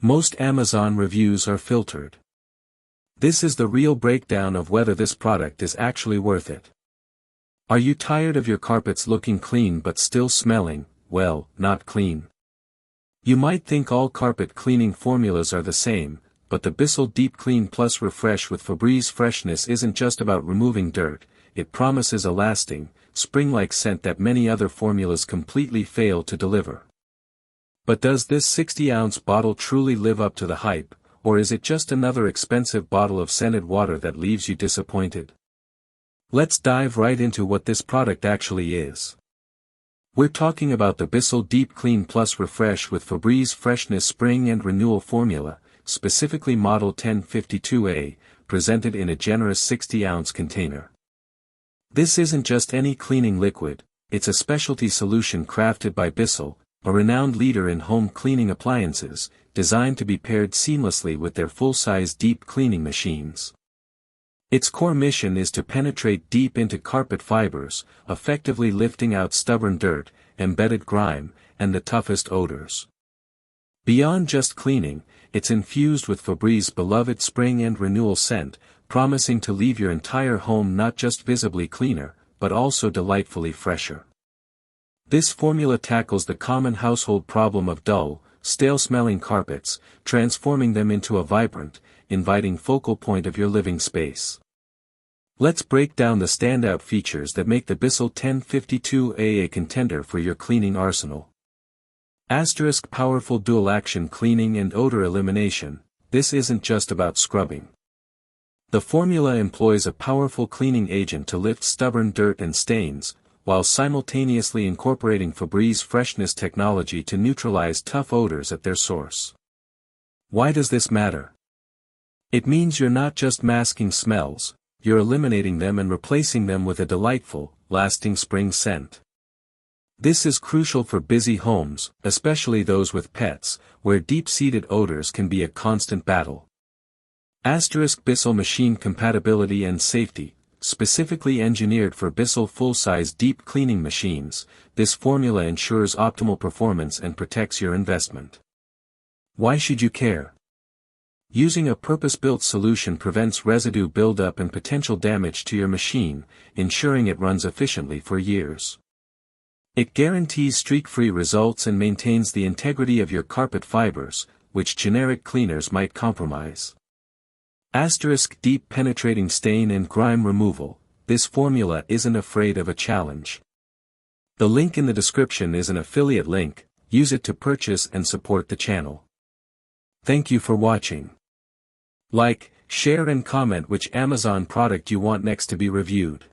Most Amazon reviews are filtered. This is the real breakdown of whether this product is actually worth it. Are you tired of your carpets looking clean but still smelling, well, not clean? You might think all carpet cleaning formulas are the same, but the Bissell Deep Clean Plus Refresh with Febreze Freshness isn't just about removing dirt, it promises a lasting, spring-like scent that many other formulas completely fail to deliver. But does this 60-ounce bottle truly live up to the hype, or is it just another expensive bottle of scented water that leaves you disappointed? Let's dive right into what this product actually is. We're talking about the Bissell Deep Clean Plus Refresh with Febreze Freshness Spring and Renewal formula, specifically Model 1052A, presented in a generous 60-ounce container. This isn't just any cleaning liquid, it's a specialty solution crafted by Bissell, a renowned leader in home cleaning appliances, designed to be paired seamlessly with their full-size deep cleaning machines. Its core mission is to penetrate deep into carpet fibers, effectively lifting out stubborn dirt, embedded grime, and the toughest odors. Beyond just cleaning, it's infused with Febreze's beloved Spring and Renewal scent, promising to leave your entire home not just visibly cleaner, but also delightfully fresher. This formula tackles the common household problem of dull, stale-smelling carpets, transforming them into a vibrant, inviting focal point of your living space. Let's break down the standout features that make the Bissell 1052A a contender for your cleaning arsenal. Powerful dual-action cleaning and odor elimination. This isn't just about scrubbing. The formula employs a powerful cleaning agent to lift stubborn dirt and stains, while simultaneously incorporating Febreze Freshness technology to neutralize tough odors at their source. Why does this matter? It means you're not just masking smells, you're eliminating them and replacing them with a delightful, lasting spring scent. This is crucial for busy homes, especially those with pets, where deep-seated odors can be a constant battle. Bissell machine compatibility and safety. Specifically engineered for Bissell full-size deep cleaning machines, this formula ensures optimal performance and protects your investment. Why should you care? Using a purpose-built solution prevents residue buildup and potential damage to your machine, ensuring it runs efficiently for years. It guarantees streak-free results and maintains the integrity of your carpet fibers, which generic cleaners might compromise. Deep penetrating stain and grime removal. This formula isn't afraid of a challenge. The link in the description is an affiliate link, use it to purchase and support the channel. Thank you for watching. Like, share and comment which Amazon product you want next to be reviewed.